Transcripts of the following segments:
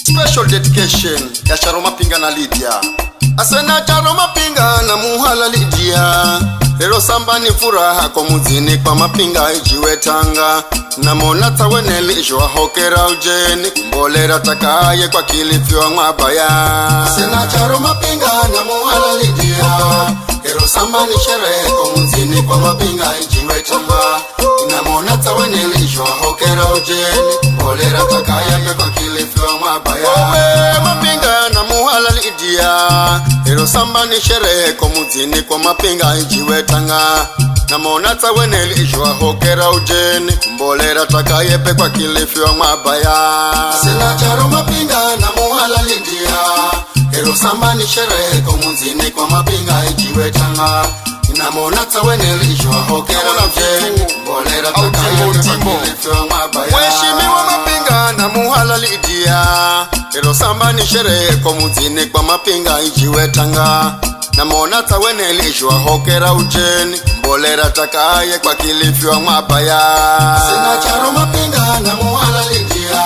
Special dedication ya Charo Mapinga na Lydia. Asena Charo Mapinga na Muhala Lydia. Lero sambani furaha kwa muzini kwa Mapinga ijiwe Tanga. Na mona taweneli ishwa hokera ujeni mbolera takaye kwa Kilifi wa Mwabaya. Asena Charo Mapinga na Muhala Lydia. Lero sambani sherehe kwa muzini kwa Mapinga ijiwe Tanga. Na mona taweneli ishwa hokera ujeni mbolera takaye kwa Kilifi wa Mwabaya. Mapinga na Muhala Lydia. Lero sambani sherehe kwa muzini kwa Mapinga ijiwe Tanga. Na mona taweneli ishwa hokera ujeni mbolera takaye kwa Kilifi wa Mwabaya. Asena Charo Mapinga na Muhala Lydia. Lero sambani sherehe kwa muzini kwa Mapinga ijiwe Tanga. Na mona taweneli ishwa hokera ujeni mbolera takaye kwa Kilifi wa Mwabaya. Mheshimiwa Mapinga na Muhala Lydia. Lero sambani sherehe kwa muzini kwa Mapinga ijiwe Tanga. Na mona taweneli ishwa hokera ujeni mbolera takaye kwa Kilifi wa Mwabaya. Asena Charo Mapinga na Muhala Lydia.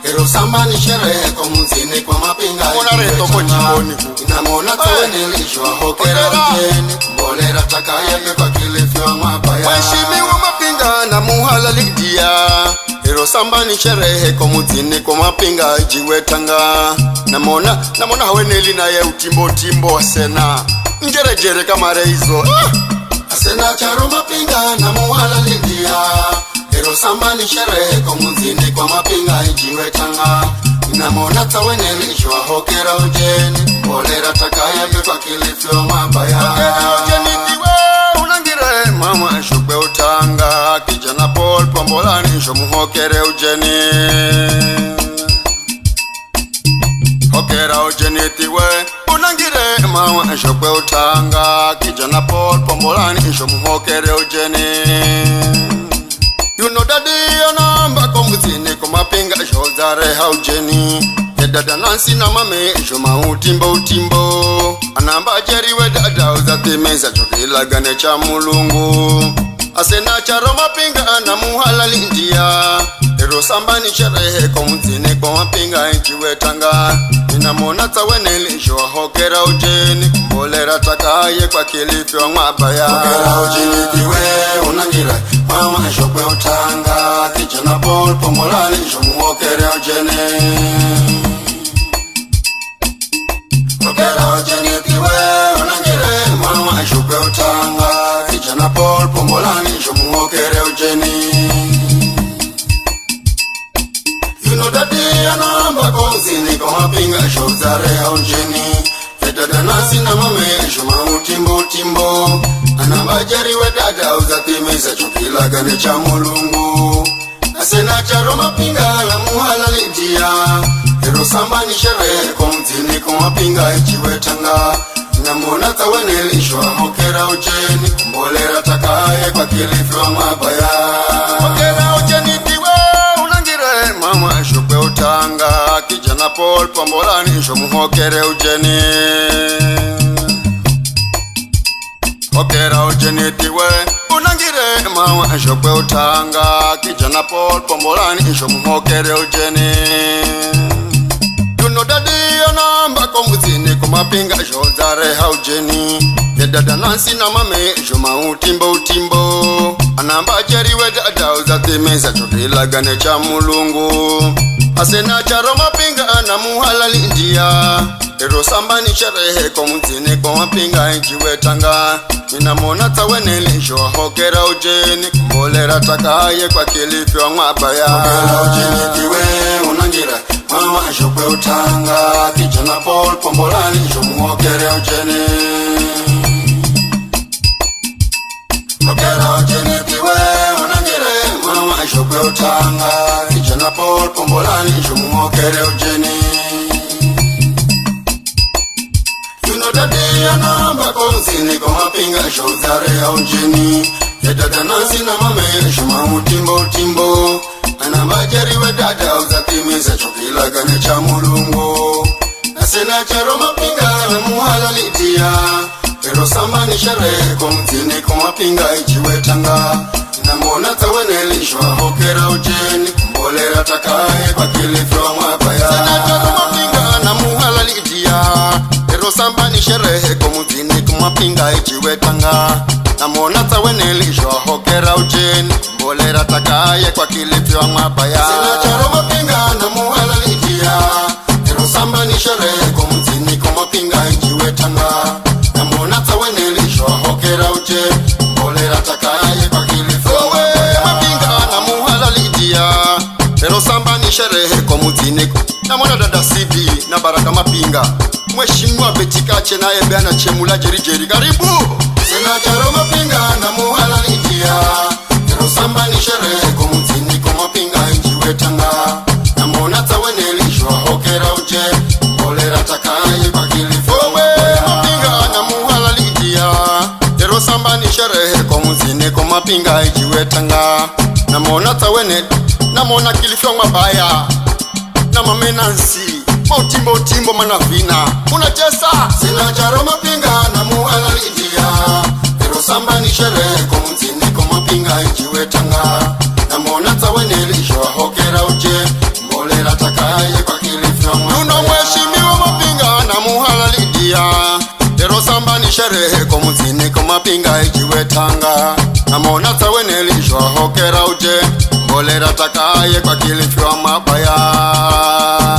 Lero sambani sherehe kwa muzini kwa Mapinga ijiwe Tanga. Na mona taweneli ishwa hokera ujeni mbolera takaye kwa Kilifi wa Mwabaya. Mheshimiwa Mapinga na Muhala Lydia. Lero sambani sherehe kwa muzini kwa Mapinga ijiwe Tanga. Na mona haweneli na ye utimbo asena njerejere kama reizo. Asena Charo Mapinga na Muhala Lydia. Lero sambani sherehe kwa muzini kwa Mapinga ijiwe Tanga. Na mona taweneli ishwa hokera ujeni mbolera takaye kwa Kilifi wa Mwabaya. Hokera ujeni tiwe unangire mama ashukwe utanga. Kijana Paul Pombolani isho muhokere ujeni. Hokera ujeni tiwe unangire mama ashukwe utanga. Kijana Paul Pombolani isho muhokere ujeni. You know daddy anamba kwa muzini kwa Mapinga isho zare haujeni. Dada Nancy na mame isho utimbo. Anamba jeriwe dada uzatimeza chokila gane cha mulungu. Asena Charo Mapinga na Muhala Lydia. Lero sambani sherehe kwa muzini kwa Mapinga ijiwe Tanga. Na mona taweneli ishwa hokera ujeni mbolera takaye kwa Kilifi wa Mwabaya. Hokera ujeni tiwe unangira mama ashokwe utanga. Kijana Paul Pombolani isho muhokere ujeni. Hokera ujeni tiwe unangire mama ashokwe utanga. Kijana Paul Pombolani isho muhokere ujeni. You know daddy anamba kwa muzini kwa Mapinga isho zare haujeni. Dada Nancy na mame isho utimbo. Anamba jeriwe dada uzatimeza chokila gane cha mulungu. Asena Charo Mapinga na Muhala Lydia. Lero sambani sherehe kwa muzini kwa Mapinga ijiwe Tanga. Na mona taweneli ishwa hokera ujeni mbolera takaye kwa Kilifi wa Mwabaya. Hokera ujeni tiwe unangire mama ashukwe utanga. Kijana Paul Pombolani isho muhokere ujeni. Hokera ujeni tiwe unangire mama ashukwe utanga. Kijana Paul Pombolani isho muhokere ujeni. You know daddy anamba kwa muzini kwa Mapinga isho zare haujeni. Dada Nancy na mame isho utimbo. Anamba jeriwe dada uzatimeza chokila gane cha mulungu. Asena Charo Mapinga na Muhala Lydia. Lero sambani sherehe kwa muzini kwa Mapinga ijiwe Tanga. Na mona taweneli ishwa hokera ujeni mbolera takaye kwa Kilifi wa Mwabaya. Hokera ujeni tiwe unangira mama ashokwe utanga. Kijana Paul Pombolani isho muhokere ujeni. Hokera ujeni tiwe unangire mama ashokwe utanga. Kijana Paul Pombolani isho muhokere ujeni. You know daddy anamba kwa muzini kwa Mapinga isho zare haujeni. Dada Nancy na mame isho utimbo. Anamba jeriwe dada uzatimeza chokila gane cha mulungu. Asena Charo Mapinga na Muhala Lydia. Lero sambani sherehe kwa muzini kwa Mapinga ijiwe Tanga. Na mona taweneli ishwa hokera ujeni mbolera takaye kwa Kilifi wa Mwabaya. mapinga ichiwetanga namona tawenelishwa hokera ujeni mbolera takaye kwa Kilifi wa mabaya sina charo mapinga na muhala lidia ero samba ni sherehe kwa mzini kwa mapinga ichiwetanga namona tawenelishwa hokera ujeni mbolera takaye kwa Kilifi wa mabaya mapinga na muhala lidia ero samba ni sherehe kwa mzini namona dada Sidi na Baraka Mapinga Mheshimiwa Betikache na ebe ana chemula jerijeri karibu sina charo mapinga na muhala lidia ero samba ni sherehe kwa mzini kwa mapinga ichiwetanga namona tawenelishwa hokera uje mbolera takaye kwa Kilifi mapinga na muhala lidia ero samba ni sherehe kwa mzini kwa mapinga ichiwetanga namona tawene namona Kilifi wa mabaya na mamenansi Timbo manavina unachesa sina charo mapinga na muhala lidia ero samba ni sherehe kwa mzini kwa mapinga ichiwetanga namona tawenelishwa hokera uje mbolera takaye kwa Kilifi wa mabaya Nuno mheshimiwa mapinga na muhala lidia ero samba ni sherehe kwa mzini kwa mapinga ichiwetanga namona tawenelishwa hokera uje mbolera takaye kwa Kilifi wa mabaya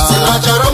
sina charo